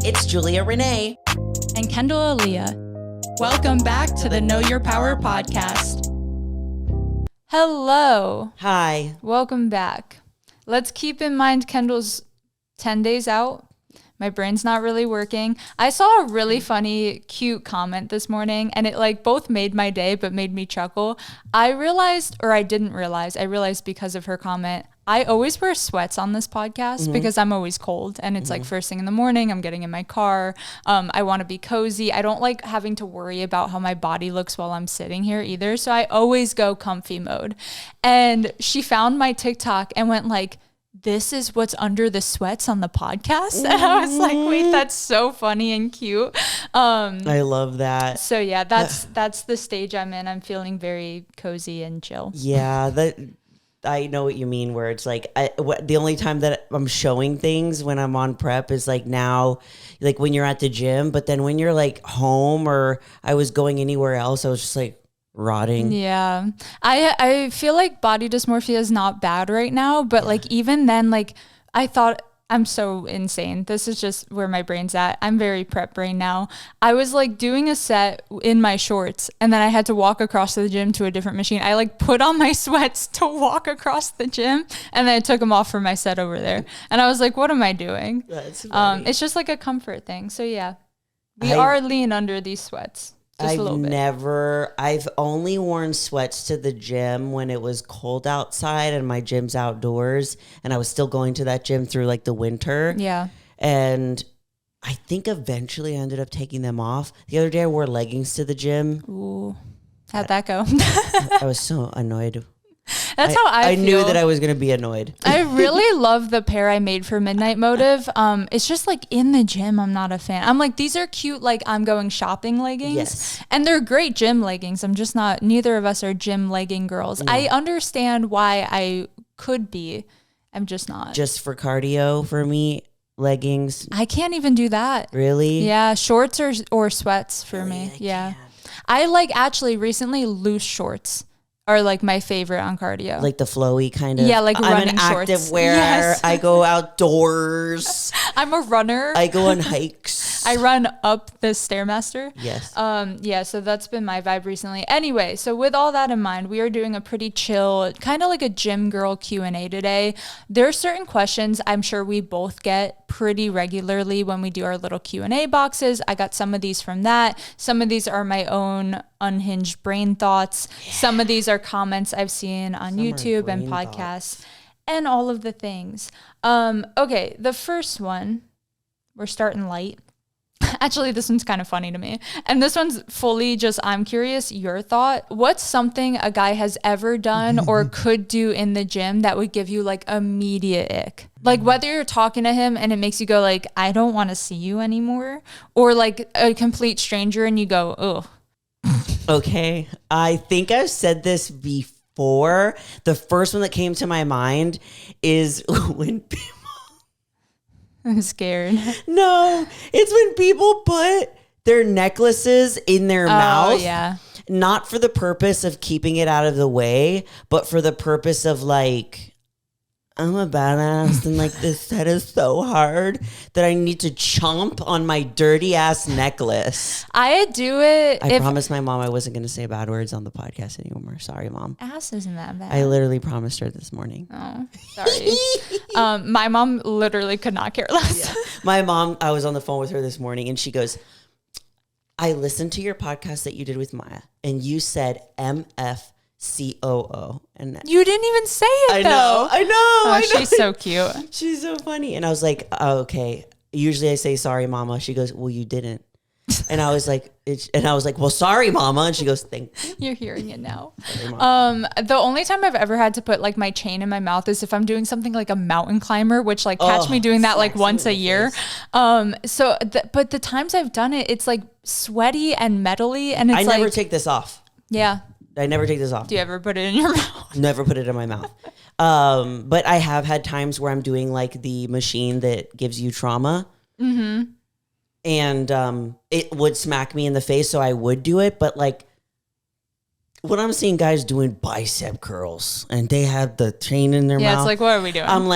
It's Julia Renee. And Kendall Aaliyah. Welcome back to the Know Your Power podcast. Hello. Hi. Welcome back. Let's keep in mind Kendall's 10 days out. My brain's not really working. I saw a really funny, cute comment this morning, and it both made my day, but made me chuckle. I realized because of her comment, I always wear sweats on this podcast because I'm always cold, and it's first thing in the morning, I'm getting in my car. I want to be cozy. I don't like having to worry about how my body looks while I'm sitting here either. So I always go comfy mode. And she found my TikTok and went this is what's under the sweats on the podcast. And I was like, wait, that's so funny and cute. I love that. So yeah, that's the stage I'm in. I'm feeling very cozy and chill. Yeah, I know what you mean, where it's the only time that I'm showing things when I'm on prep is now, when you're at the gym, but then when you're home or I was going anywhere else, I was just rotting. Yeah. I feel like body dysmorphia is not bad right now, but even then, I thought, I'm so insane. This is just where my brain's at. I'm very prep brain now. I was doing a set in my shorts, and then I had to walk across the gym to a different machine. I put on my sweats to walk across the gym, and then I took them off for my set over there. And I was like, what am I doing? That's funny. It's just a comfort thing. So yeah, we are lean under these sweats. Just I've only worn sweats to the gym when it was cold outside and my gym's outdoors and I was still going to that gym through the winter. Yeah. And I think eventually I ended up taking them off. The other day I wore leggings to the gym. Ooh. How'd that go? I was so annoyed. That's how I feel. I knew that I was going to be annoyed. I really love the pair I made for Midnight Motive. It's just in the gym, I'm not a fan. I'm these are cute, I'm going shopping leggings. Yes. And they're great gym leggings. I'm just not, neither of us are gym legging girls. No. I understand why I could be. I'm just not. Just for cardio for me, leggings. I can't even do that. Really? Yeah. Shorts or sweats for me. Yeah. I actually recently loose shorts are my favorite on cardio. The flowy kind of. Yeah, running shorts. I'm an active wearer. Yes. I go outdoors. I'm a runner. I go on hikes. I run up the Stairmaster. Yes. Yeah, so that's been my vibe recently. Anyway, so with all that in mind, we are doing a pretty chill, kind of a gym girl Q&A today. There are certain questions I'm sure we both get pretty regularly when we do our little Q&A boxes. I got some of these from that. Some of these are my own unhinged brain thoughts. Yeah. Some of these are comments I've seen on YouTube and podcasts and all of the things. Okay, the first one, we're starting light. Actually, this one's kind of funny to me. And this one's fully just, I'm curious, your thought. What's something a guy has ever done or could do in the gym that would give you immediate ick? Whether you're talking to him and it makes you go I don't want to see you anymore, or a complete stranger and you go, ugh. Okay, I think I've said this before. The first one that came to my mind is when people... I'm scared. No, it's when people put their necklaces in their mouth. Yeah. Not for the purpose of keeping it out of the way, but for the purpose of I'm a badass and this set is so hard that I need to chomp on my dirty ass necklace. I do it. I promised my mom I wasn't going to say bad words on the podcast anymore. Sorry, Mom. Ass isn't that bad. I literally promised her this morning. Oh, sorry. My mom literally could not care less. Yeah. My mom, I was on the phone with her this morning and she goes, I listened to your podcast that you did with Maya and you said MFCOO. And you didn't even say it, though. I know. Oh, she's so cute. She's so funny. And I was like, oh, okay. Usually I say, sorry, Mama. She goes, well, you didn't. And I was like, well, sorry, Mama. And she goes, thank you. You're hearing it now. The only time I've ever had to put my chain in my mouth is if I'm doing something like a mountain climber, which catch me doing that once a year. But the times I've done it, it's sweaty and metally, and it's I never take this off. Yeah. I never take this off. Do you ever put it in your mouth? Never put it in my mouth. But I have had times where I'm doing the machine that gives you trauma. Mm-hmm. And it would smack me in the face, so I would do it. But when I'm seeing guys doing bicep curls and they have the chain in their mouth. Yeah, it's what are we doing? I'm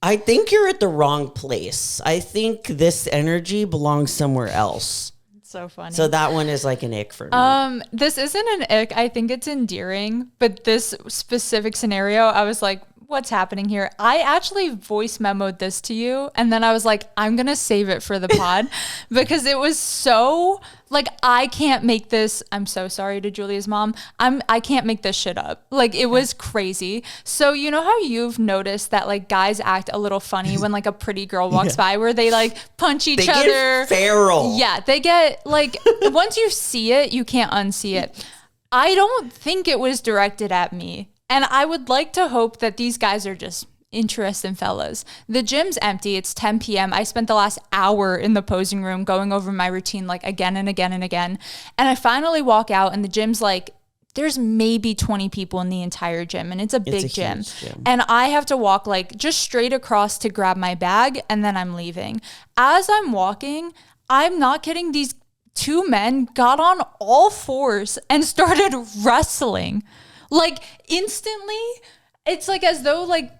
I think you're at the wrong place. I think this energy belongs somewhere else. So funny. So that one is like an ick for me. This isn't an ick. I think it's endearing, but this specific scenario, I was like, what's happening here? I actually voice memoed this to you, and then I was like, I'm gonna save it for the pod because it was so like, I can't make this. I'm so sorry to Julia's mom. I can't make this shit up. Like, it was crazy. So you know how you've noticed that like guys act a little funny when like a pretty girl walks by, where they like punch each other. Get feral. Yeah, they get like once you see it, you can't unsee it. I don't think it was directed at me. And I would like to hope that these guys are just interesting fellas. The gym's empty. It's 10 p.m. I spent the last hour in the posing room going over my routine like again and again and again. And I finally walk out and the gym's like, there's maybe 20 people in the entire gym, and it's a big gym. And I have to walk like just straight across to grab my bag, and then I'm leaving. As I'm walking, I'm not kidding, these two men got on all fours and started wrestling. Like instantly, it's like as though like,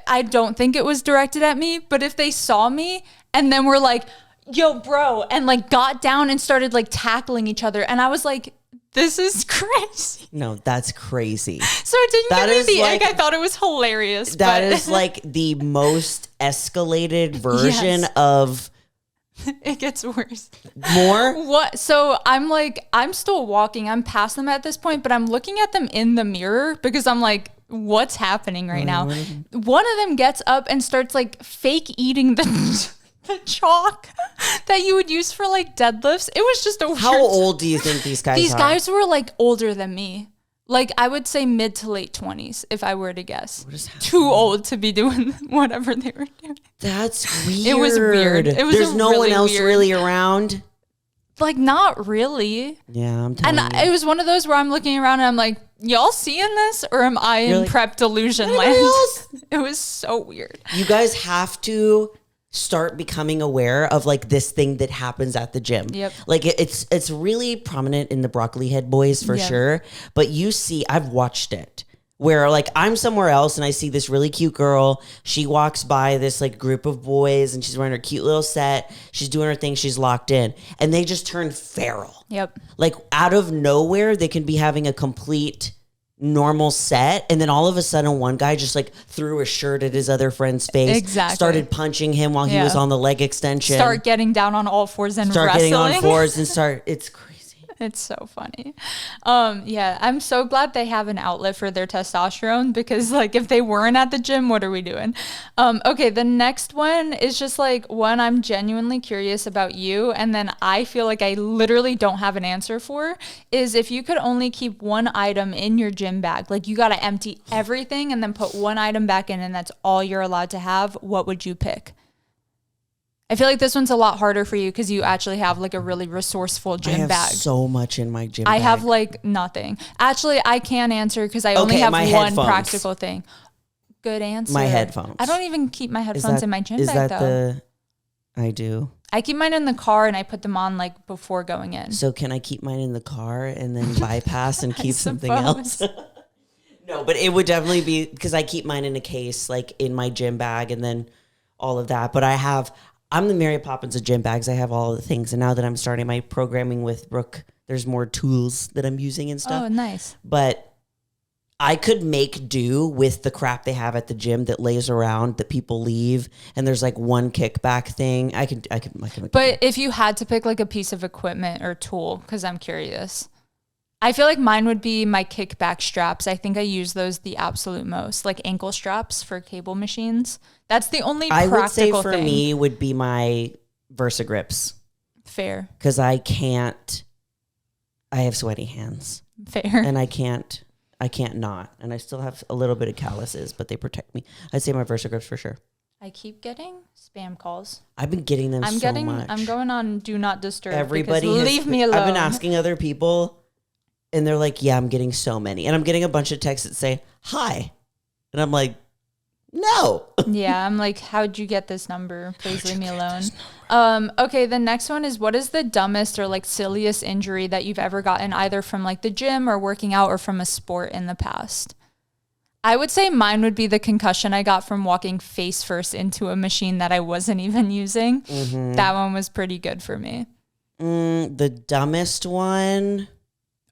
I don't think it was directed at me, but if they saw me and then were like, yo bro, and like got down and started like tackling each other. And I was like, this is crazy. No, that's crazy. So it didn't give me the ick. I thought it was hilarious. That is like the most escalated version of... It gets worse. More? What? So I'm like, I'm still walking. I'm past them at this point, but I'm looking at them in the mirror because I'm like, what's happening right now? One of them gets up and starts like fake eating the chalk that you would use for like deadlifts. It was just a weird... How old do you think these guys are? These guys were like older than me. Like I would say mid to late 20s if I were to guess. What is happening? Too old to be doing whatever they were doing. That's weird. It was weird. It was There's no one else really around? Like not really. Yeah, I'm telling you. It was one of those where I'm looking around and I'm like, y'all seeing this? Or am I in like, prep delusion land? It was so weird. You guys have to start becoming aware of like this thing that happens at the gym. Yep. Like it's really prominent in the broccoli head boys for sure. But you see, I've watched it where like I'm somewhere else and I see this really cute girl. She walks by this like group of boys and she's wearing her cute little set. She's doing her thing. She's locked in and they just turn feral. Yep. Like out of nowhere, they can be having a complete normal set, and then all of a sudden one guy just like threw a shirt at his other friend's face, started punching him while he was on the leg extension, start getting down on all fours and start wrestling. Getting on fours and start it's crazy. It's so funny. Yeah, I'm so glad they have an outlet for their testosterone because like if they weren't at the gym, what are we doing? Okay, the next one is just like one I'm genuinely curious about you, and then I feel like I literally don't have an answer for, is if you could only keep one item in your gym bag, like you got to empty everything and then put one item back in and that's all you're allowed to have, what would you pick? I feel like this one's a lot harder for you because you actually have like a really resourceful gym bag. I have so much in my gym bag. I have like nothing. Actually, I can answer because I only have one practical thing. Good answer. My headphones. I don't even keep my headphones in my gym bag though. I do. I keep mine in the car and I put them on like before going in. So can I keep mine in the car and then bypass and keep something else? No, but it would definitely be because I keep mine in a case like in my gym bag and then all of that. But I'm the Mary Poppins of gym bags. I have all the things. And now that I'm starting my programming with Brooke, there's more tools that I'm using and stuff. Oh, nice. But I could make do with the crap they have at the gym that lays around that people leave. And there's like one kickback thing. I can But if you had to pick like a piece of equipment or tool, because I'm curious. I feel like mine would be my kickback straps. I think I use those the absolute most, like ankle straps for cable machines. That's the only practical thing. I would say for me would be my Versa grips. Fair. Because I have sweaty hands. Fair. And I can't not. And I still have a little bit of calluses, but they protect me. I'd say my Versa grips for sure. I keep getting spam calls. I've been getting them so much. I'm going on Do Not Disturb. Leave me alone. I've been asking other people. And they're like, yeah, I'm getting so many. And I'm getting a bunch of texts that say, hi. And I'm like, no. Yeah, I'm like, how'd you get this number? Please leave me alone. Okay, the next one is, what is the dumbest or like silliest injury that you've ever gotten either from like the gym or working out or from a sport in the past? I would say mine would be the concussion I got from walking face first into a machine that I wasn't even using. Mm-hmm. That one was pretty good for me. The dumbest one?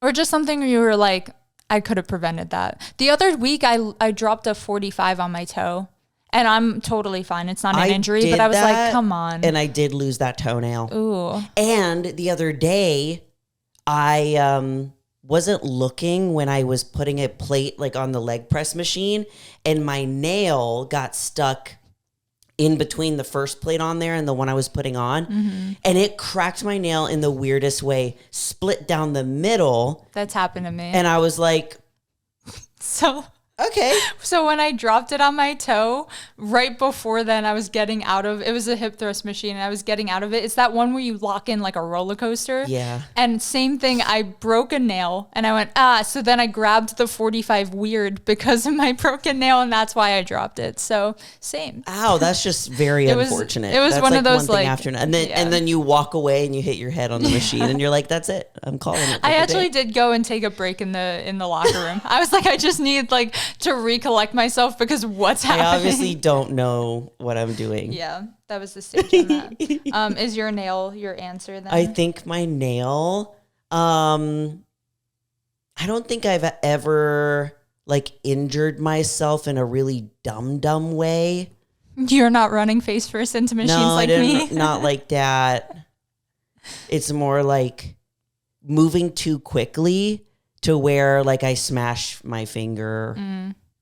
Or just something where you were like, I could have prevented that. The other week, I dropped a 45 on my toe. And I'm totally fine. It's not an injury, but I was like, come on. And I did lose that toenail. Ooh. And the other day, I wasn't looking when I was putting a plate like on the leg press machine, and my nail got stuck in between the first plate on there and the one I was putting on. Mm-hmm. And it cracked my nail in the weirdest way, split down the middle. That's happened to me. And I was like, so... Okay. So when I dropped it on my toe, right before then I was getting out of, it was a hip thrust machine and I was getting out of it. It's that one where you lock in like a roller coaster. Yeah. And same thing, I broke a nail and I went, so then I grabbed the 45 weird because of my broken nail and that's why I dropped it. So same. Ow, that's just very unfortunate. It was that's one like of those one thing like, after and then you walk away and you hit your head on the machine and you're like, that's it. I'm calling it. I actually did go and take a break in the locker room. I was like, I just need like to recollect myself because what's happening? I obviously don't know what I'm doing. Yeah, that was the stage on that. Is your nail your answer then? I think my nail, I don't think I've ever like injured myself in a really dumb way. You're not running face first into machines like me? Not like that. It's more like moving too quickly to where like I smash my finger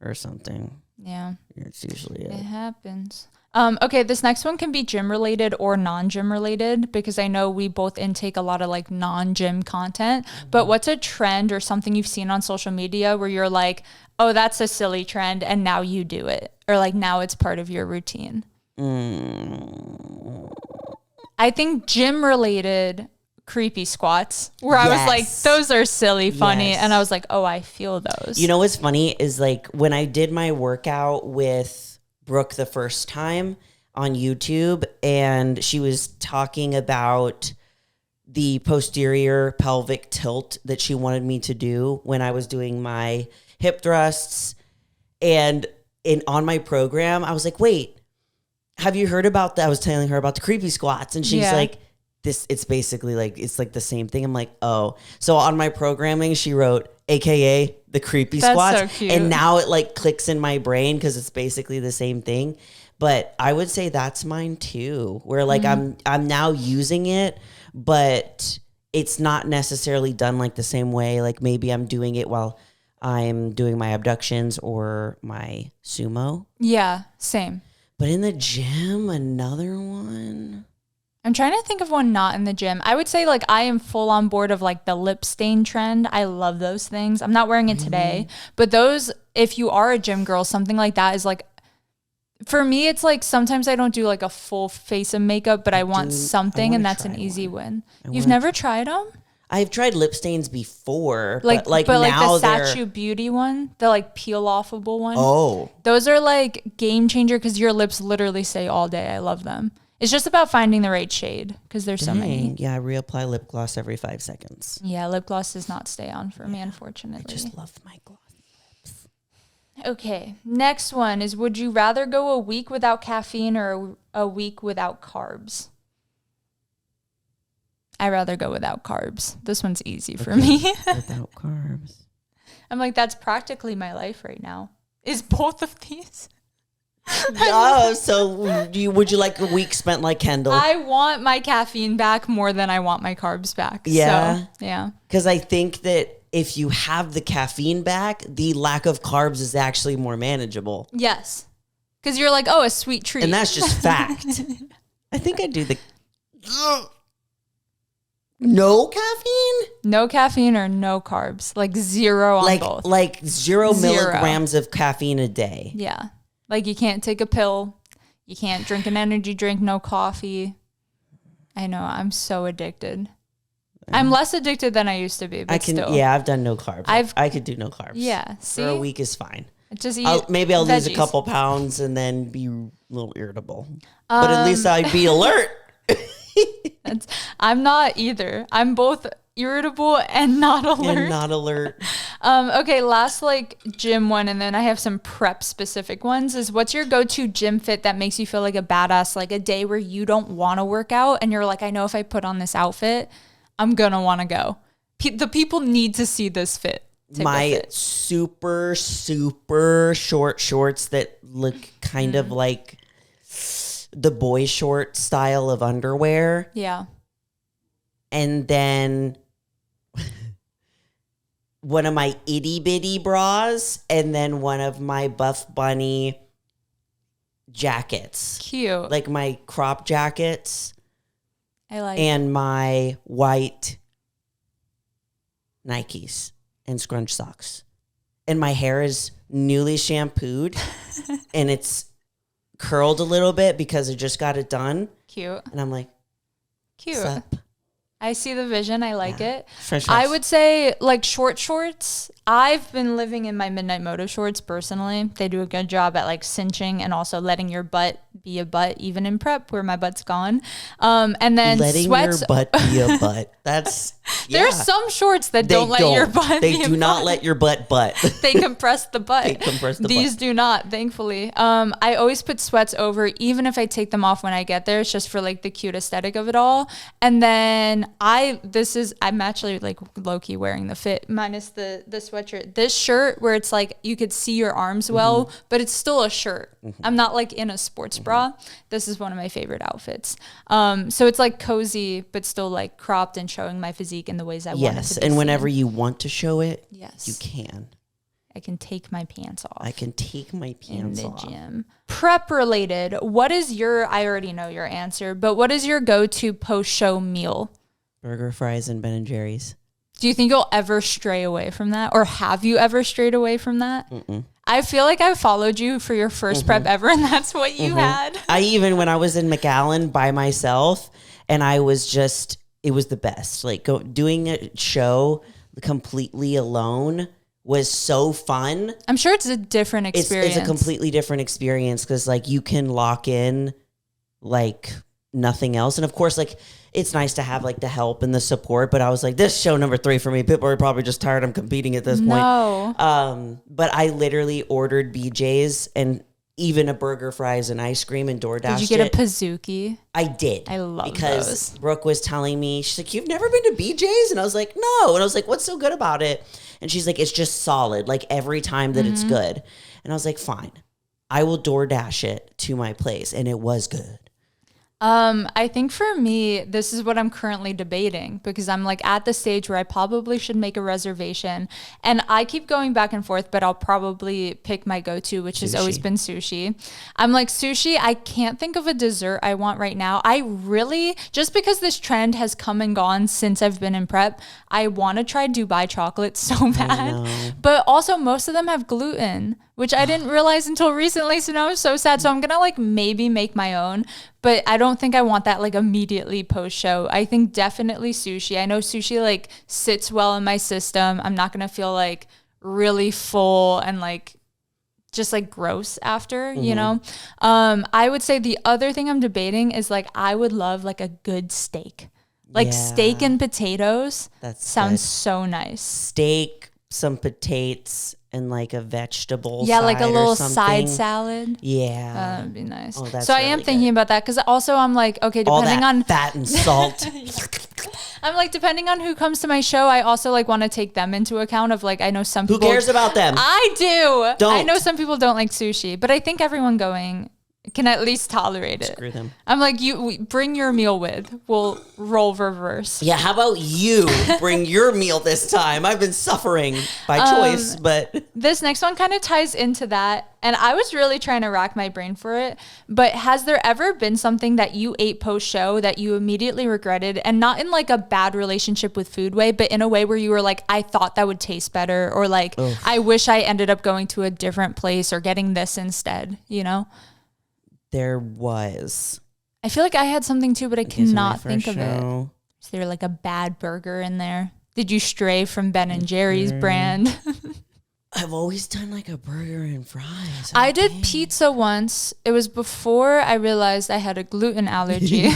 or something. Yeah. It's usually it. It happens. Okay, this next one can be gym related or non-gym related because I know we both intake a lot of like non-gym content. But what's a trend or something you've seen on social media where you're like, oh, that's a silly trend and now you do it? Or like now it's part of your routine? I think gym related creepy squats where I was like, those are silly funny. Yes. And I was like, oh, I feel those. You know what's funny is like when I did my workout with Brooke the first time on YouTube and she was talking about the posterior pelvic tilt that she wanted me to do when I was doing my hip thrusts and on my program, I was like, wait, have you heard about that? I was telling her about the creepy squats and she's like, it's basically like, it's like the same thing. I'm like, oh. So on my programming, she wrote, AKA the creepy squats. So cute. And now it like clicks in my brain because it's basically the same thing. But I would say that's mine too, where like I'm now using it, but it's not necessarily done like the same way. Like maybe I'm doing it while I'm doing my abductions or my sumo. Yeah, same. But in the gym, another one. I'm trying to think of one not in the gym. I would say like I am full on board of like the lip stain trend. I love those things. I'm not wearing it today, but those, if you are a gym girl, something like that is like, for me, it's like sometimes I don't do like a full face of makeup, but I want something and that's an easy win. You've never tried them? I've tried lip stains before, but now the Statue Beauty one, the like peel offable one. Oh, those are like game changer because your lips literally stay all day. I love them. It's just about finding the right shade because there's so many. Yeah, I reapply lip gloss every 5 seconds. Yeah, lip gloss does not stay on for me, unfortunately. I just love my gloss lips. Okay, next one is, would you rather go a week without caffeine or a week without carbs? I'd rather go without carbs. This one's easy for me. Without carbs. I'm like, that's practically my life right now. Is both of these? Oh, so would you like a week spent like Kendall? I want my caffeine back more than I want my carbs back. Yeah. So, yeah. Because I think that if you have the caffeine back, the lack of carbs is actually more manageable. Yes. Because you're like, oh, a sweet treat. And that's just fact. I think I do the... No caffeine? No caffeine or no carbs. Like zero on both. Like zero milligrams of caffeine a day. Yeah. Like you can't take a pill. You can't drink an energy drink, no coffee. I know, I'm so addicted. I'm less addicted than I used to be, but still. Yeah, I've done no carbs. I could do no carbs. Yeah, see? For a week is fine. Just eat maybe I'll lose a couple pounds and then be a little irritable. But at least I'd be alert. I'm not either. I'm both irritable and not alert. And not alert. Okay, last like gym one, and then I have some prep specific ones. Is what's your go-to gym fit that makes you feel like a badass? Like a day where you don't want to work out and you're like, I know if I put on this outfit, I'm gonna want to go. The people need to see this fit. My super short shorts that look kind of like the boy short style of underwear. Yeah. And then one of my itty bitty bras, and then one of my Buff Bunny jackets. Cute. Like my crop jackets. I like. And my white Nikes and scrunch socks. And my hair is newly shampooed and it's curled a little bit because I just got it done. Cute. And I'm like, cute. what's up? I see the vision. I like it. French I fries. would say like short shorts. I've been living in my Midnight Moto shorts personally. They do a good job at like cinching and also letting your butt be a butt, even in prep where my butt's gone. And then letting sweats. your butt be a butt. That's There's some shorts that don't let your butt They be a do not butt. let your butt butt. They compress the butt. They compress the These butt. do not, thankfully. I always put sweats over, even if I take them off when I get there. It's just for like the cute aesthetic of it all. And then I'm actually like low-key wearing the fit minus the sweatshirt. This shirt where it's like you could see your arms well, but it's still a shirt. I'm not like in a sports bra. This is one of my favorite outfits. So it's like cozy, but still like cropped and showing my physique in the ways I want it to be. Yes, and whenever you want to show it, yes, you can. I can take my pants off. I can take my pants in the off. gym. Prep related, what is I already know your answer, but what is your go-to post-show meal? Burger, fries, and Ben and Jerry's. Do you think you'll ever stray away from that? Or have you ever strayed away from that? I feel like I followed you for your first prep ever, and that's what you had. I even, when I was in McAllen by myself, and I was just, it was the best. Like doing a show completely alone was so fun. I'm sure it's a different experience. It's a completely different experience because like you can lock in like nothing else. And of course, like it's nice to have like the help and the support, but I was like, this show number 3 for me. People are probably just tired. I'm competing at this point. But I literally ordered BJ's and even a burger, fries, and ice cream and DoorDash. Did you get a Pizookie? I did. I love because those. Brooke was telling me, she's like, you've never been to BJ's? And I was like, no. And I was like, what's so good about it? And she's like, it's just solid. Like every time that it's good. And I was like, fine, I will DoorDash it to my place. And it was good. I think for me, this is what I'm currently debating because I'm like at the stage where I probably should make a reservation, and I keep going back and forth, but I'll probably pick my go-to, which has always been sushi. I'm like sushi. I can't think of a dessert I want right now. I really, just because this trend has come and gone since I've been in prep, I want to try Dubai chocolate so bad, but also most of them have gluten, which I didn't realize until recently. So now I'm so sad. So I'm going to like maybe make my own, but I don't think I want that like immediately post show. I think definitely sushi. I know sushi like sits well in my system. I'm not going to feel like really full and like just like gross after, you know? I would say the other thing I'm debating is like, I would love like a good steak, like steak and potatoes. That sounds so nice. Steak, some potatoes, and like a vegetable yeah, like a little something. Side salad. Yeah. That'd be nice. Oh, that's so I really am thinking about that because also I'm like, okay, all depending that on fat and salt. I'm like, depending on who comes to my show, I also like want to take them into account of like, I know some Who people. cares about them? I do. Don't. I know some people don't like sushi, but I think everyone going can at least tolerate it. Screw them. I'm like, bring your meal with. We'll roll reverse. Yeah, how about you bring your meal this time? I've been suffering by choice, but This next one kind of ties into that. And I was really trying to rack my brain for it. But has there ever been something that you ate post-show that you immediately regretted? And not in like a bad relationship with food way, but in a way where you were like, I thought that would taste better. Or like, I wish I ended up going to a different place or getting this instead, you know? there was. I feel like I had something too, but I cannot think of it. show. Is there like a bad burger in there? Did you stray from Ben and Jerry's brand? I've always done like a burger and fries. I did pizza once. It was before I realized I had a gluten allergy.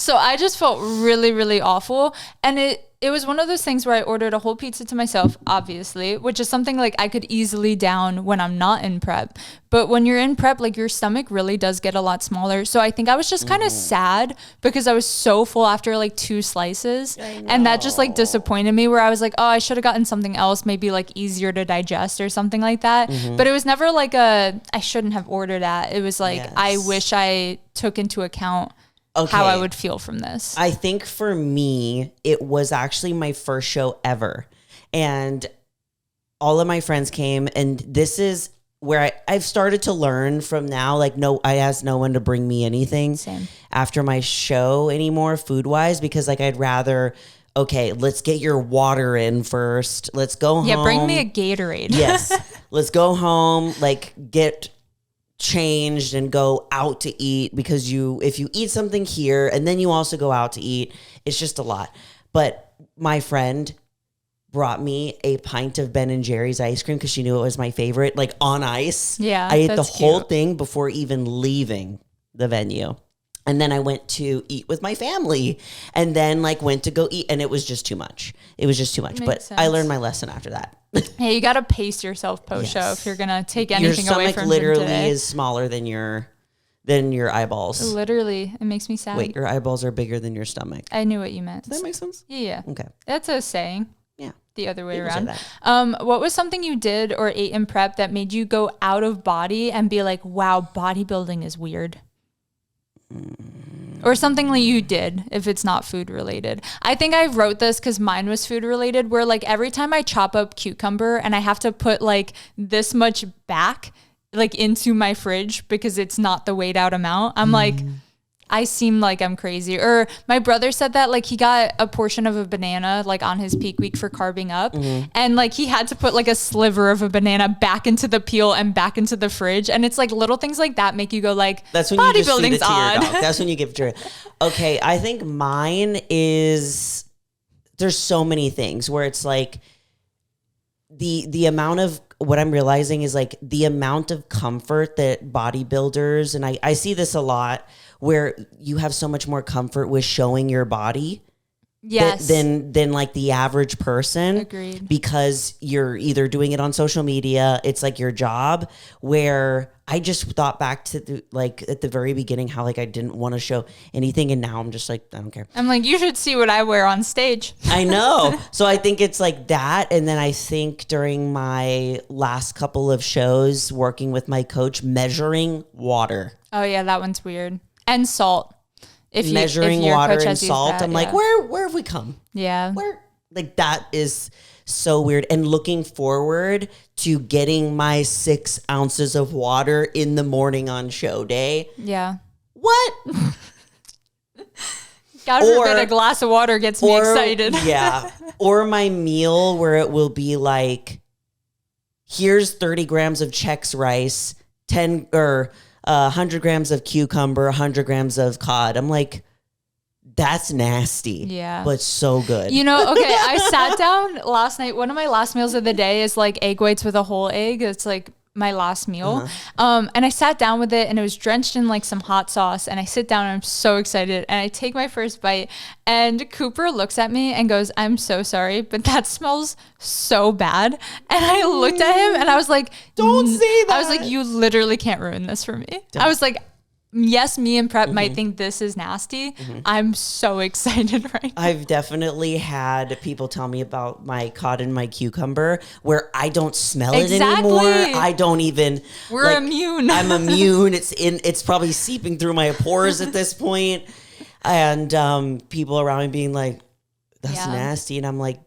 So I just felt really, really awful. And it was one of those things where I ordered a whole pizza to myself, obviously, which is something like I could easily down when I'm not in prep. But when you're in prep, like your stomach really does get a lot smaller. So I think I was just kind of sad because I was so full after like 2 slices. And that just like disappointed me, where I was like, oh, I should have gotten something else, maybe like easier to digest or something like that. But it was never like I shouldn't have ordered that. It was like, I wish I took into account how I would feel from this. I think for me, it was actually my first show ever. And all of my friends came, and this is where I've started to learn from now. Like, no, I asked no one to bring me anything after my show anymore, food-wise, because like I'd rather, okay, let's get your water in first. Let's go home. Yeah, bring me a Gatorade. Yes. Let's go home, like get changed and go out to eat, because if you eat something here and then you also go out to eat, it's just a lot. But my friend brought me a pint of Ben and Jerry's ice cream because she knew it was my favorite, like on ice. Yeah, I ate the whole thing before even leaving the venue. And then I went to eat with my family, and then like went to go eat, and it was just too much. It was just too much. But sense. I learned my lesson after that. Hey, you got to pace yourself post-show if you're going to take anything away from your stomach literally is smaller than your eyeballs. Literally. It makes me sad. Wait, your eyeballs are bigger than your stomach. I knew what you meant. Does that make sense? Yeah. Okay. That's a saying. Yeah. The other way around. What was something you did or ate in prep that made you go out of body and be like, wow, bodybuilding is weird? Or something like you did, if it's not food related. I think I wrote this because mine was food related, where like every time I chop up cucumber and I have to put like this much back like into my fridge because it's not the weighed out amount, I'm like, I seem like I'm crazy. Or my brother said that like he got a portion of a banana like on his peak week for carbing up, and like he had to put like a sliver of a banana back into the peel and back into the fridge. And it's like little things like that make you go like, that's when you just feed it to your dog. That's when you give it to her. Okay, I think mine is, there's so many things where it's like the amount of, what I'm realizing is like the amount of comfort that bodybuilders, and I see this a lot, where you have so much more comfort with showing your body than like the average person. Agreed. Because you're either doing it on social media, it's like your job, where I just thought back to like at the very beginning how like I didn't want to show anything, and now I'm just like, I don't care. I'm like, you should see what I wear on stage. I know. So I think it's like that. And then I think during my last couple of shows working with my coach, measuring water. Oh yeah, that one's weird. And salt. Measuring water and salt. I'm like, where have we come? Yeah. Where, like, that is so weird. And looking forward to getting my 6 ounces of water in the morning on show day. Yeah. What? God forbid a glass of water gets me excited. Yeah. Or my meal where it will be like, here's 30 grams of Chex rice, 100 grams of cucumber, 100 grams of cod. I'm like, that's nasty. Yeah. But so good. You know, okay, I sat down last night. One of my last meals of the day is like egg whites with a whole egg. It's like my last meal. And I sat down with it, and it was drenched in like some hot sauce, and I sit down and I'm so excited, and I take my first bite, and Cooper looks at me and goes, I'm so sorry, but that smells so bad. And I looked at him and I was like, don't say that. I was like, you literally can't ruin this for me. Don't. I was like, yes, me and prep might think this is nasty. I'm so excited right now. I've definitely had people tell me about my cod and my cucumber where I don't smell it anymore. I don't even. We're immune. I'm immune. It's probably seeping through my pores at this point. And people around me being like, that's nasty. And I'm like,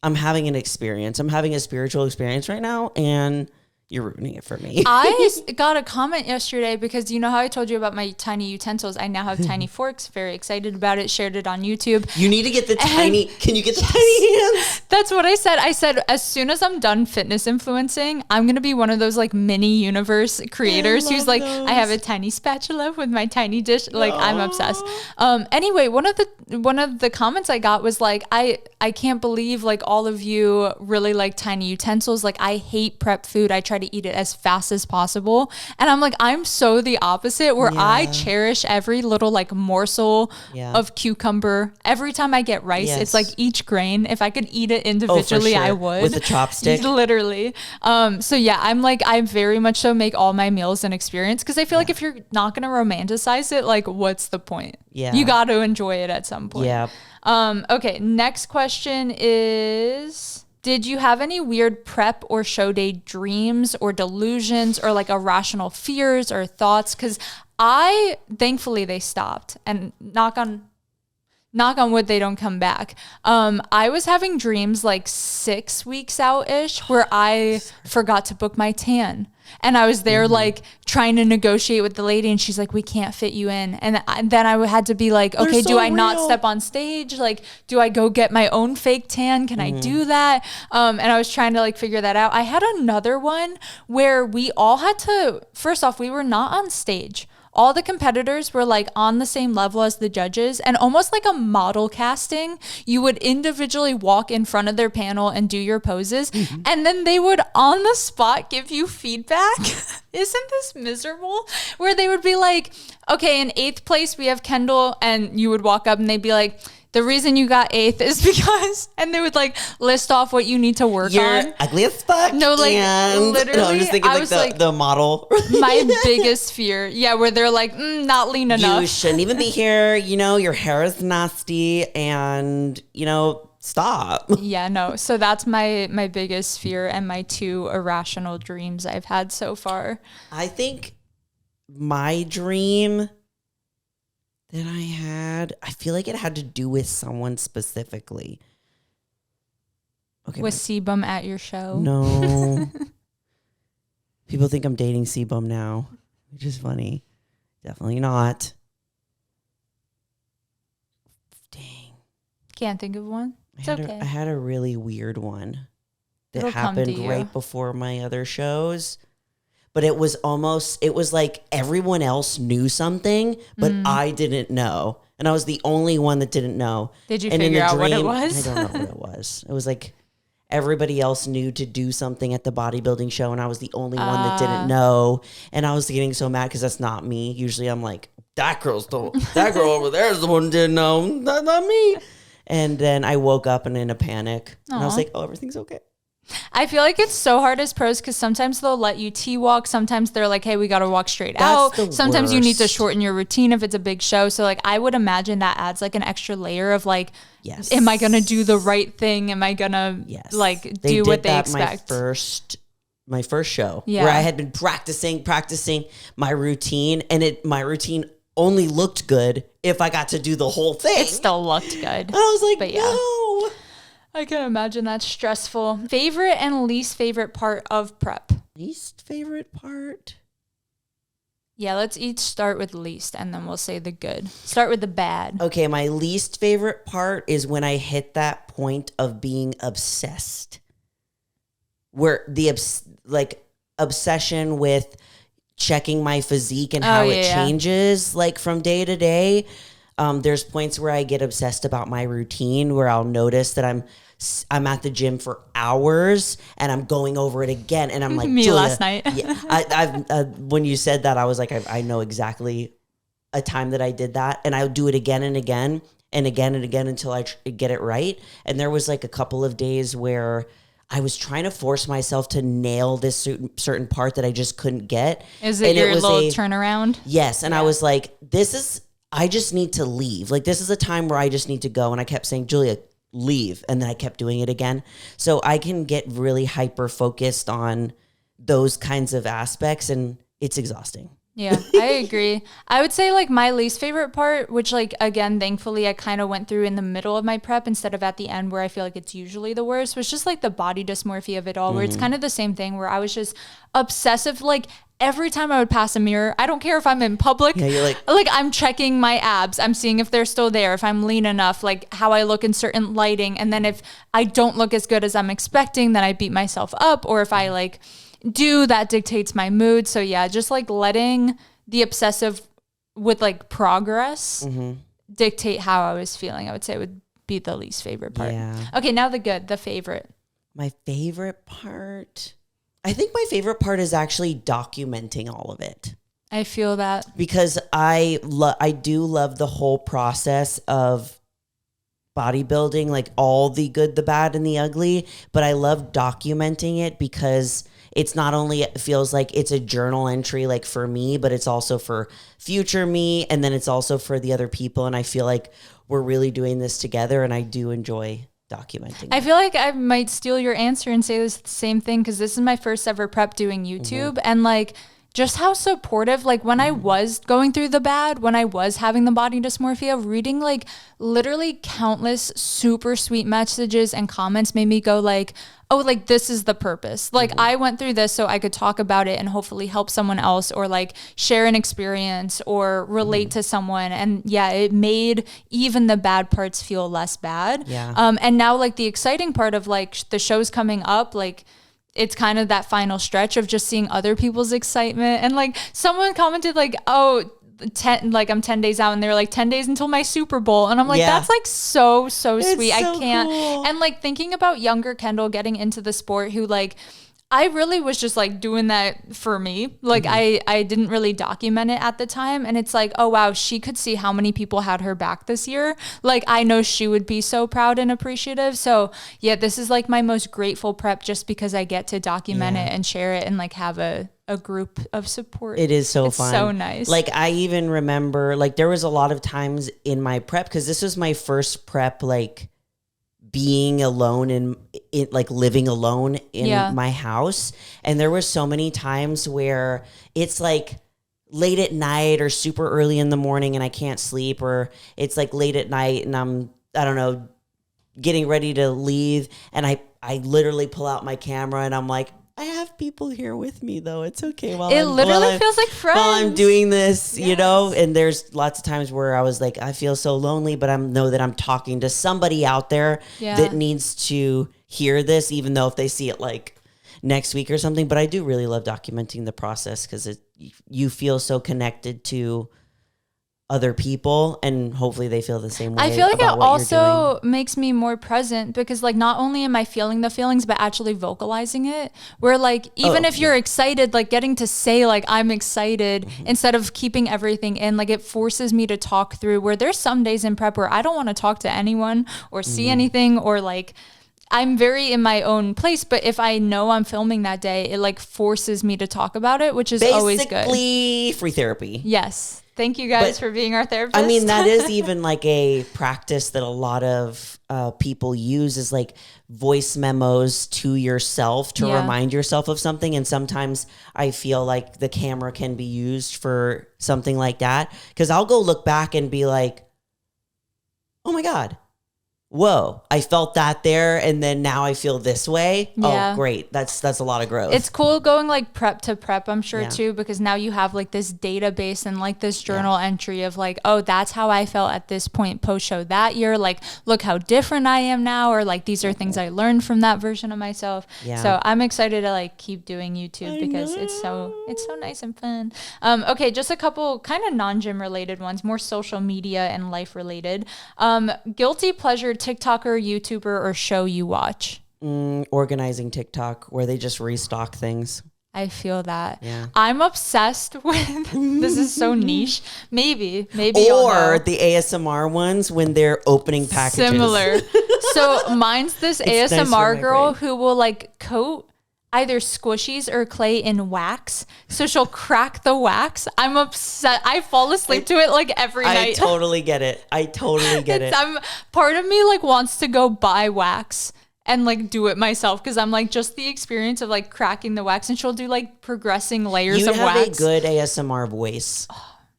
I'm having an experience. I'm having a spiritual experience right now. And you're ruining it for me. I got a comment yesterday because you know how I told you about my tiny utensils? I now have tiny forks. Very excited about it. Shared it on YouTube. You need to get the tiny. Can you get the tiny hands? That's what I said. I said, as soon as I'm done fitness influencing, I'm going to be one of those like mini universe creators who's like, I have a tiny spatula with my tiny dish. Like I'm obsessed. Anyway, one of the comments I got was like, I can't believe like all of you really like tiny utensils. Like I hate prep food. I try try to eat it as fast as possible. And I'm like, I'm so the opposite where I cherish every little like morsel of cucumber. Every time I get rice, it's like each grain. If I could eat it individually, I would. With a chopstick. Literally. So yeah, I'm like, I very much so make all my meals an experience because I feel like if you're not going to romanticize it, like what's the point? Yeah. You got to enjoy it at some point. Yeah. Okay, next question is, did you have any weird prep or show day dreams or delusions or like irrational fears or thoughts? Because thankfully they stopped, and knock on wood, they don't come back. I was having dreams like 6 weeks out-ish where I forgot to book my tan. And I was there like trying to negotiate with the lady, and she's like, we can't fit you in. And then I had to be like, okay, do I not step on stage? Like, do I go get my own fake tan? Can I do that? And I was trying to like figure that out. I had another one where we all had to, first off, we were not on stage. All the competitors were like on the same level as the judges, and almost like a model casting, you would individually walk in front of their panel and do your poses. And then they would on the spot give you feedback. Isn't this miserable? Where they would be like, okay, in 8th place, we have Kendall. And you would walk up and they'd be like, the reason you got 8th is because, and they would like list off what you need to work on. You're ugly as fuck. No, like literally. No, I'm just thinking I like was the model. My biggest fear. Yeah, where they're like, not lean enough. You shouldn't even be here. You know, your hair is nasty, and you know, stop. Yeah, no. So that's my biggest fear and my 2 irrational dreams I've had so far. I think my dream that I had, I feel like it had to do with someone specifically. Okay. Was Sebum at your show? No. People think I'm dating Sebum now, which is funny. Definitely not. Dang. Can't think of one. It's okay. I had a really weird one that It'll happened right before my other shows. But it was like everyone else knew something, but I didn't know. And I was the only one that didn't know. Did you figure out what it was? I don't know what it was. It was like everybody else knew to do something at the bodybuilding show, and I was the only one that didn't know. And I was getting so mad because that's not me. Usually I'm like, that girl over there is the one who didn't know. That's not me. And then I woke up and in a panic. And I was like, oh, everything's okay. I feel like it's so hard as pros because sometimes they'll let you T-walk. Sometimes they're like, hey, we got to walk straight out. Sometimes you need to shorten your routine if it's a big show. So like, I would imagine that adds like an extra layer of like, am I going to do the right thing? Am I going to like do what they expect? My first show where I had been practicing my routine, and my routine only looked good if I got to do the whole thing. It still looked good. And I was like, no. I can imagine that's stressful. Favorite and least favorite part of prep? Least favorite part? Yeah, let's each start with least, and then we'll say the good. Start with the bad. Okay, my least favorite part is when I hit that point of being obsessed. Where the obsession with checking my physique and how it changes like from day to day. There's points where I get obsessed about my routine where I'll notice that I'm at the gym for hours and I'm going over it again. And I'm like, me Julia, last night. I've when you said that, I was like, I know exactly a time that I did that. And I'll do it again and again and again and again until I get it right. And there was like a couple of days where I was trying to force myself to nail this certain part that I just couldn't get. Is it your little turnaround? Yes. And I was like, I just need to leave. Like, this is a time where I just need to go. And I kept saying, Julia, leave. And then I kept doing it again. So I can get really hyper focused on those kinds of aspects, and it's exhausting. Yeah, I agree. I would say like my least favorite part, which like, again, thankfully I kind of went through in the middle of my prep instead of at the end where I feel like it's usually the worst, was just like the body dysmorphia of it all, where it's kind of the same thing where I was just obsessive. Like every time I would pass a mirror, I don't care if I'm in public, you're like I'm checking my abs. I'm seeing if they're still there, if I'm lean enough, like how I look in certain lighting. And then if I don't look as good as I'm expecting, then I beat myself up. Or if I like that dictates my mood. So yeah, just like letting the obsessive with like progress dictate how I was feeling, I would say would be the least favorite part. Yeah. Okay, now the good, the favorite. My favorite part, I think my favorite part is actually documenting all of it. I feel that. Because I do love the whole process of bodybuilding, like all the good, the bad, and the ugly. But I love documenting it because it's not only, it feels like it's a journal entry, like for me, but it's also for future me. And then it's also for the other people. And I feel like we're really doing this together. And I do enjoy documenting. I feel like I might steal your answer and say this same thing because this is my first ever prep doing YouTube. And like, just how supportive, like when I was going through the bad, when I was having the body dysmorphia, reading like literally countless super sweet messages and comments made me go like, oh, like this is the purpose. Like I went through this so I could talk about it and hopefully help someone else or like share an experience or relate to someone. And yeah, it made even the bad parts feel less bad. Yeah. And now like the exciting part of like the shows coming up, like it's kind of that final stretch of just seeing other people's excitement. And like someone commented like, oh, I'm 10 days out and they're like 10 days until my Super Bowl. And I'm like, that's like so sweet. I can't. Cool. And like thinking about younger Kendall getting into the sport who like, I really was just like doing that for me. Like I didn't really document it at the time. And it's like, oh wow, she could see how many people had her back this year. Like I know she would be so proud and appreciative. So yeah, this is like my most grateful prep just because I get to document it and share it and like have a group of support. It is so fun. So nice. Like I even remember like there was a lot of times in my prep, because this was my first prep, like being alone and like living alone in my house. And there were so many times where it's like late at night or super early in the morning and I can't sleep, or it's like late at night and I don't know, getting ready to leave. And I literally pull out my camera and I'm like, I have people here with me though. It's okay. It literally feels like friends. While I'm doing this, you know, and there's lots of times where I was like, I feel so lonely, but I know that I'm talking to somebody out there that needs to hear this, even though if they see it like next week or something. But I do really love documenting the process because you feel so connected to other people and hopefully they feel the same way. I feel like it also makes me more present because like not only am I feeling the feelings but actually vocalizing it, where like even if you're excited, like getting to say like I'm excited instead of keeping everything in, like it forces me to talk through, where there's some days in prep where I don't want to talk to anyone or see anything, or like I'm very in my own place, but if I know I'm filming that day, it like forces me to talk about it, which is always good. Basically free therapy. Yes. Thank you guys for being our therapist. I mean, that is even like a practice that a lot of people use, is like voice memos to yourself to remind yourself of something. And sometimes I feel like the camera can be used for something like that, because I'll go look back and be like, oh my God, whoa, I felt that there, and then now I feel this way. Yeah. Oh, great. That's a lot of growth. It's cool going like prep to prep, I'm sure too, because now you have like this database and like this journal entry of like, oh, that's how I felt at this point post show that year. Like, look how different I am now, or like these are things I learned from that version of myself. Yeah. So I'm excited to like keep doing YouTube because it's so nice and fun. Okay, just a couple kind of non-gym related ones, more social media and life related. Guilty pleasure TikToker, YouTuber, or show you watch? Organizing TikTok, where they just restock things. I feel that. Yeah. I'm obsessed with, this is so niche. Maybe or the ASMR ones when they're opening packages. Similar. So mine's this ASMR girl who will like coat either squishies or clay in wax. So she'll crack the wax. I'm upset. I fall asleep to it like every night. I totally get it. Part of me like wants to go buy wax and like do it myself, because I'm like just the experience of like cracking the wax, and she'll do like progressing layers of wax. You have a good ASMR voice.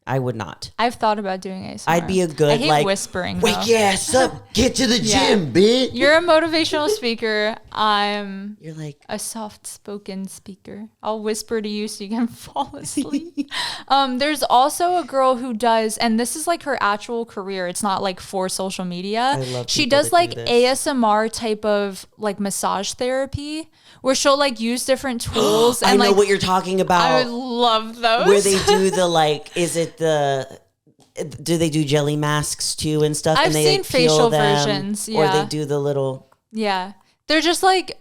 I would not. I've thought about doing ASMR. I'd be a good, I hate whispering. Wake your ass up, get to the gym, bitch. You're a motivational speaker. You're like a soft-spoken speaker. I'll whisper to you so you can fall asleep. There's also a girl who does, and this is like her actual career. It's not like for social media. I love she does like ASMR type of like massage therapy, where she'll like use different tools. And I know what you're talking about. I would love those. Where they do the like, do they do jelly masks too and stuff? I've and they seen like, facial them, versions. Or they do the little. Yeah. They're just like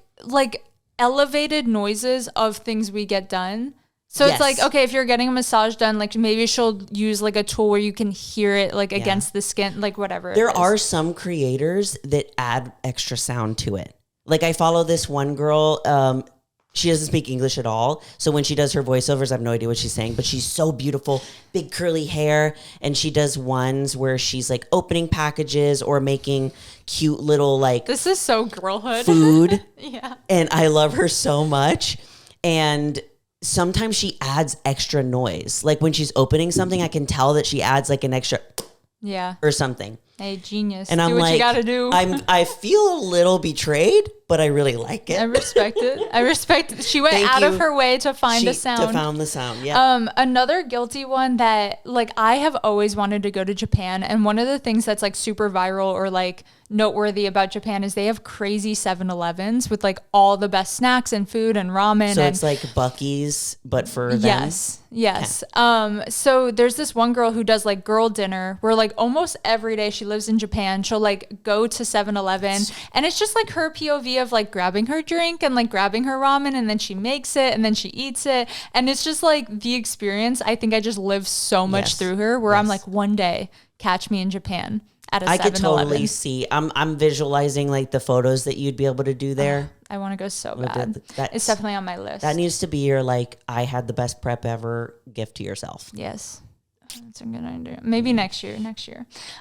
elevated noises of things we get done. So it's like, okay, if you're getting a massage done, like maybe she'll use like a tool where you can hear it like against the skin, like whatever. There are some creators that add extra sound to it. Like I follow this one girl, she doesn't speak English at all. So when she does her voiceovers, I have no idea what she's saying, but she's so beautiful, big curly hair. And she does ones where she's like opening packages or making cute little like, this is so girlhood food. Yeah. And I love her so much. And sometimes she adds extra noise. Like when she's opening something, I can tell that she adds like an extra or something. Hey, genius. And I'm do what like, you gotta do. I feel a little betrayed, but I really like it. I respect it. I respect it. She went out of her way to find a sound. To find the sound, yeah. Another guilty one that like I have always wanted to go to Japan, and one of the things that's like super viral or like noteworthy about Japan is they have crazy 7-Elevens with like all the best snacks and food and ramen. So it's like Buc-ee's, but for them. Yes. So there's this one girl who does like girl dinner where like almost every day, she lives in Japan, she'll like go to 7-Eleven and it's just like her POV of like grabbing her drink and like grabbing her ramen, and then she makes it and then she eats it. And it's just like the experience. I think I just live so much through her where I'm like, one day catch me in Japan at a 7-Eleven. I could totally see. I'm visualizing like the photos that you'd be able to do there. I want to go so bad. It's definitely on my list. That needs to be your like, I had the best prep ever gift to yourself. Yes. That's a good idea. Maybe next year.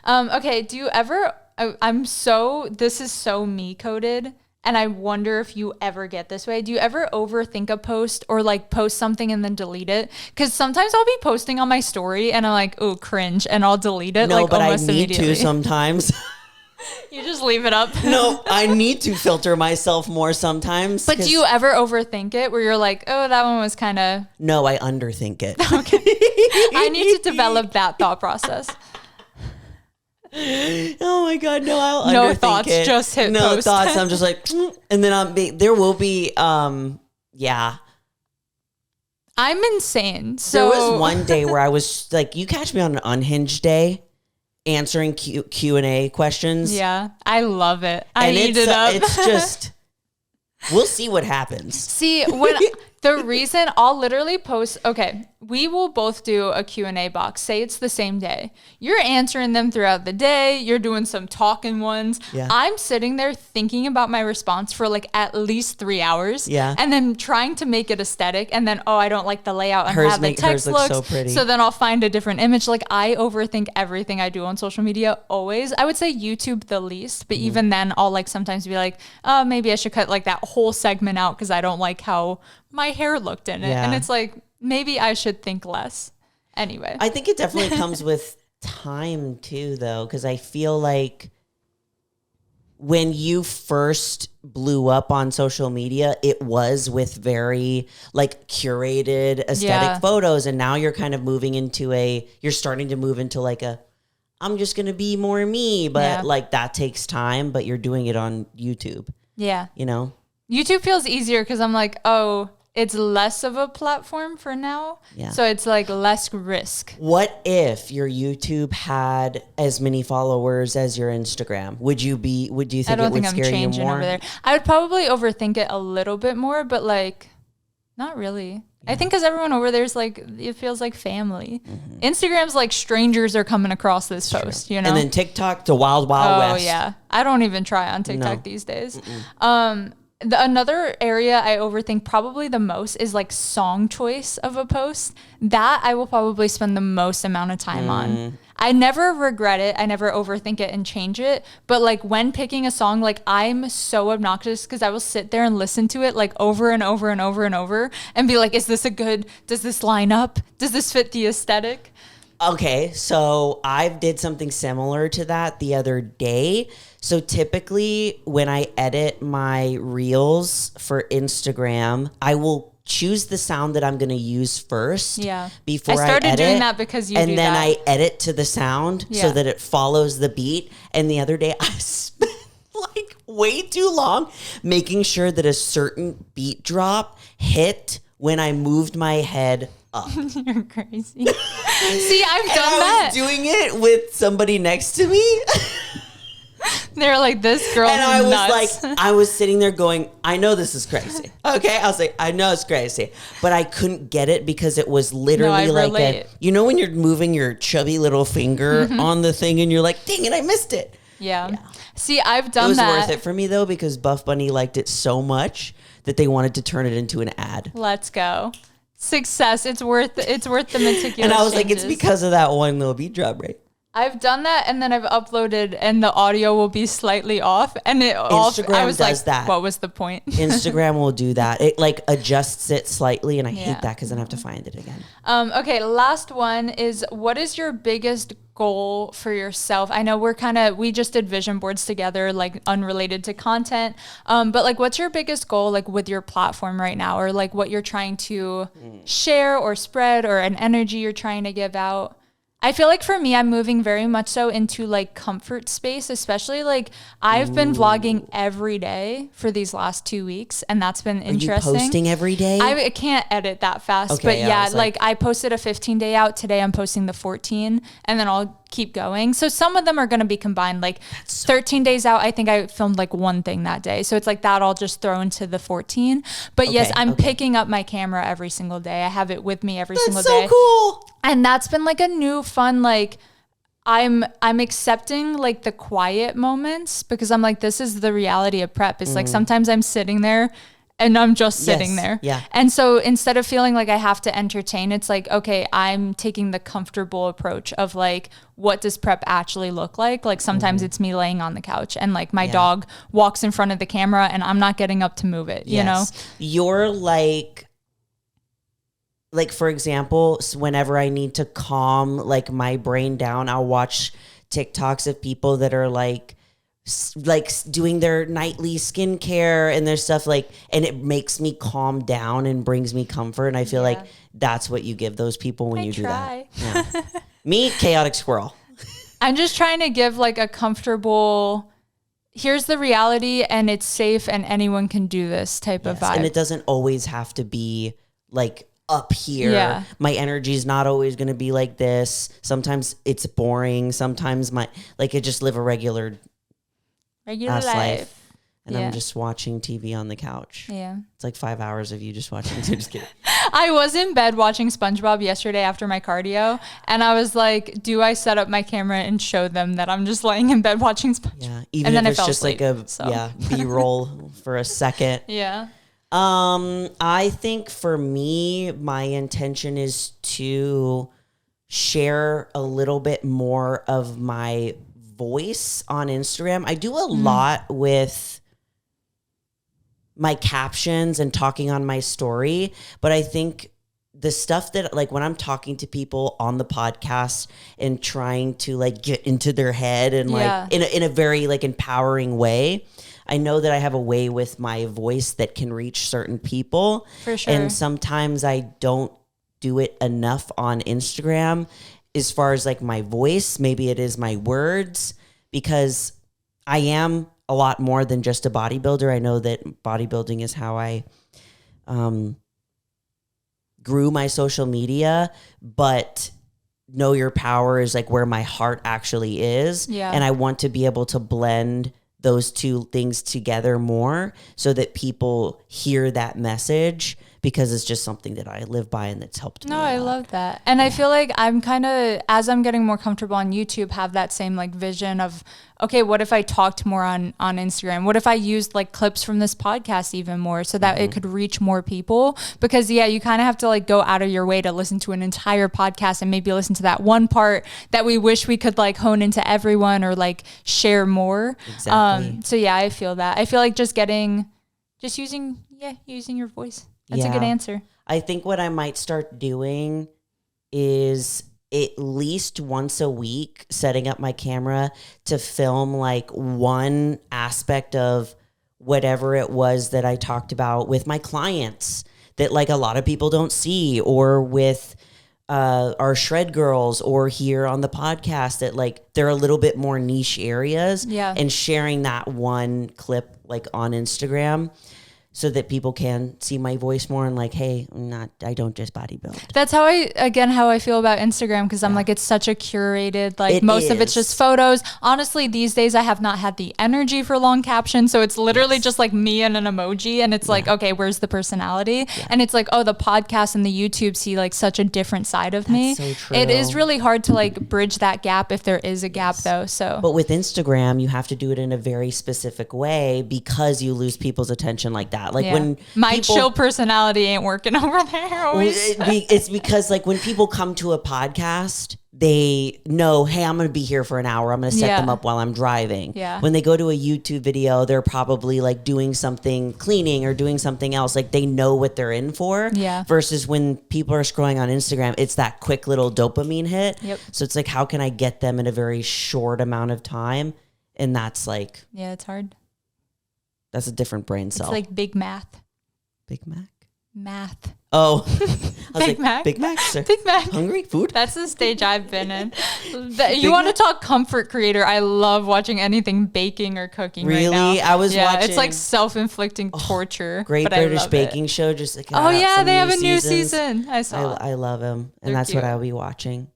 Okay. Do you ever, this is so me coded, and I wonder if you ever get this way. Do you ever overthink a post or like post something and then delete it? Because sometimes I'll be posting on my story and I'm like, oh, cringe, and I'll delete it. No, like but almost I need immediately. to sometimes. You just leave it up. No, I need to filter myself more sometimes. But do you ever overthink it where you're like, oh, that one was kind of... No, I underthink it. Okay. I need to develop that thought process. Oh my God, no, I'll no underthink thoughts, it. just hit no post. thoughts. I'm just like, and then there will be, yeah. I'm insane. So there was one day where I was like, you catch me on an unhinged day answering Q&A questions. Yeah, I love it. I eat it up. It's just, we'll see what happens. See, when the reason I'll literally post, okay, we will both do a Q&A box. Say it's the same day. You're answering them throughout the day. You're doing some talking ones. Yeah. I'm sitting there thinking about my response for like at least 3 hours. Yeah. And then trying to make it aesthetic. And then, oh, I don't like the layout and how the text looks. So pretty. So then I'll find a different image. Like I overthink everything I do on social media always. I would say YouTube the least. But even then I'll like sometimes be like, oh, maybe I should cut like that whole segment out because I don't like how my hair looked in it. Yeah. And it's like, maybe I should think less. Anyway. I think it definitely comes with time too, though, because I feel like when you first blew up on social media, it was with very like curated aesthetic photos. And now you're kind of you're starting to move into like I'm just going to be more me. But like that takes time, but you're doing it on YouTube. Yeah. You know? YouTube feels easier because I'm like, oh, it's less of a platform for now. Yeah. So it's like less risk. What if your YouTube had as many followers as your Instagram? Would you think it would scare you more? I don't think I'm changing over there. I would probably overthink it a little bit more, but like not really. Yeah. I think because everyone over there is like, it feels like family. Mm-hmm. Instagram's like strangers are coming across this post, you know? And then TikTok to Wild West. Oh yeah. I don't even try on TikTok these days. Another area I overthink probably the most is like song choice of a post. That I will probably spend the most amount of time on. I never regret it. I never overthink it and change it. But like when picking a song, like I'm so obnoxious because I will sit there and listen to it like over and over and over and over and be like, does this line up? Does this fit the aesthetic? Okay, so I did something similar to that the other day. So typically when I edit my reels for Instagram, I will choose the sound that I'm going to use first. Yeah. Before I started doing that because you do that. And then I edit to the sound so that it follows the beat. And the other day I spent like way too long making sure that a certain beat drop hit when I moved my head up. You're crazy. See, I've done that. I was doing it with somebody next to me. They're like, this girl and I nuts. was like, I was sitting there going, I know this is crazy. Okay, I was like, I know it's crazy, but I couldn't get it because it was literally you know when you're moving your chubby little finger on the thing and you're like, dang it, I missed it. Yeah. See, I've done that. It was worth it for me though, because Buff Bunny liked it so much that they wanted to turn it into an ad. Let's go. Success. It's worth the meticulous And I was changes. like, it's because of that one little beat drop, right? I've done that, and then I've uploaded, and the audio will be slightly off, and Instagram I was does like, that. What was the point? Instagram will do that. It like adjusts it slightly, and I hate that because then I have to find it again. Okay, last one is, what is your biggest goal for yourself? I know we just did vision boards together, like unrelated to content, but like, what's your biggest goal, like with your platform right now, or like what you're trying to share or spread, or an energy you're trying to give out? I feel like for me, I'm moving very much so into like comfort space, especially like I've been vlogging every day for these last 2 weeks, and that's been interesting. Are you posting every day? I can't edit that fast, but yeah, like I posted a 15-day out today. I'm posting the 14, and then I'll keep going. So some of them are going to be combined. Like 13 days out, I think I filmed like one thing that day. So it's like that I'll just throw into the 14. But yes, I'm picking up my camera every single day. I have it with me every single day. That's so cool. And that's been like a new fun, like I'm accepting like the quiet moments, because I'm like, this is the reality of prep. It's like sometimes I'm sitting there and I'm just sitting there. Yeah. And so instead of feeling like I have to entertain, it's like, okay, I'm taking the comfortable approach of like, what does prep actually look like? Like sometimes it's me laying on the couch and like my dog walks in front of the camera and I'm not getting up to move it, you know? You're like, for example, whenever I need to calm like my brain down, I'll watch TikToks of people that are like doing their nightly skincare and their stuff, like, and it makes me calm down and brings me comfort. And I feel like that's what you give those people when you do that. Yeah. Me, chaotic squirrel. I'm just trying to give like a comfortable, here's the reality and it's safe and anyone can do this type of vibe. And it doesn't always have to be like up here. Yeah. My energy is not always going to be like this. Sometimes it's boring. Sometimes I just live a regular life. And I'm just watching TV on the couch. Yeah. It's like 5 hours of you just watching. Just kidding. I was in bed watching SpongeBob yesterday after my cardio. And I was like, do I set up my camera and show them that I'm just laying in bed watching SpongeBob? Yeah. Even if it's just asleep, like B-roll for a second. Yeah. I think for me, my intention is to share a little bit more of my voice on Instagram. I do a lot with my captions and talking on my story, but I think the stuff that like when I'm talking to people on the podcast and trying to like get into their head and like in a very like empowering way, I know that I have a way with my voice that can reach certain people. For sure. And sometimes I don't do it enough on Instagram as far as like my voice. Maybe it is my words, because I am a lot more than just a bodybuilder. I know that bodybuilding is how I grew my social media, but know your power is like where my heart actually is. Yeah. And I want to be able to blend those two things together more so that people hear that message, because it's just something that I live by and that's helped me. No, I love that. And I feel like I'm kind of, as I'm getting more comfortable on YouTube, have that same like vision of, okay, what if I talked more on Instagram? What if I used like clips from this podcast even more so that it could reach more people? Because you kind of have to like go out of your way to listen to an entire podcast and maybe listen to that one part that we wish we could like hone into everyone or like share more. Exactly. So I feel that. I feel like using your voice. That's a good answer. I think what I might start doing is at least once a week setting up my camera to film like one aspect of whatever it was that I talked about with my clients that like a lot of people don't see, or with our shred girls, or here on the podcast, that like they're a little bit more niche areas, and sharing that one clip like on Instagram. so that people can see my voice more and like, hey, I don't just bodybuild. That's how I feel about Instagram, because I'm like, it's such a curated, like most of it's just photos. Honestly, these days I have not had the energy for long captions. So it's literally just like me and an emoji, and it's like, okay, where's the personality? Yeah. And it's like, oh, the podcast and the YouTube see like such a different side of me. So true. It is really hard to like bridge that gap if there is a gap though. So, but with Instagram, you have to do it in a very specific way because you lose people's attention like that. Like when my chill personality ain't working over there always. It's because like when people come to a podcast, they know, hey, I'm going to be here for an hour. I'm going to set them up while I'm driving. Yeah. When they go to a YouTube video, they're probably like doing something, cleaning or doing something else. Like they know what they're in for. Yeah. Versus when people are scrolling on Instagram, it's that quick little dopamine hit. Yep. So it's like, how can I get them in a very short amount of time? And that's like, yeah, it's hard. That's a different brain cell. It's like Big Math. Big Mac? Math. Oh. Big Mac. Big Mac, sir. Big Mac. Hungry? Food? That's the stage I've been in. You want to talk comfort creator? I love watching anything baking or cooking right now. Really? I was watching. It's like self-inflicting torture. Great but British Baking Show. Just like, oh yeah, they have a new season. I saw. I love him, and that's cute. what I'll be watching.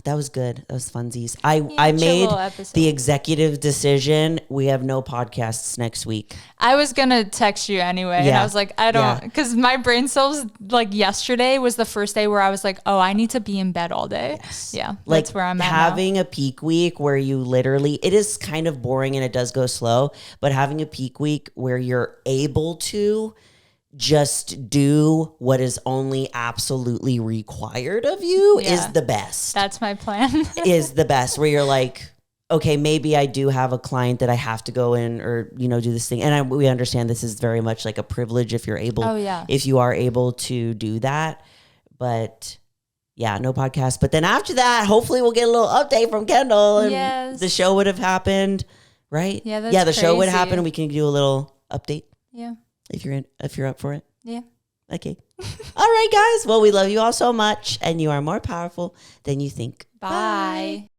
That was good. That was funsies. I made the executive decision. We have no podcasts next week. I was going to text you anyway. And I was like, I don't, because my brain cells, like yesterday was the first day where I was like, oh, I need to be in bed all day. Yes. Yeah. Like that's where I'm at having now. a peak week where you literally, it is kind of boring and it does go slow, but having a peak week where you're able to just do what is only absolutely required of you is the best. That's my plan. Is the best, where you're like, okay, maybe I do have a client that I have to go in or, do this thing. And we understand this is very much like a privilege if you're able, if you are able to do that. But yeah, no podcast. But then after that, hopefully we'll get a little update from Kendall and the show would have happened, right? Yeah, that's the show would happen and we can do a little update. Yeah. If you're up for it. Yeah. Okay. All right, guys. Well, we love you all so much, and you are more powerful than you think. Bye.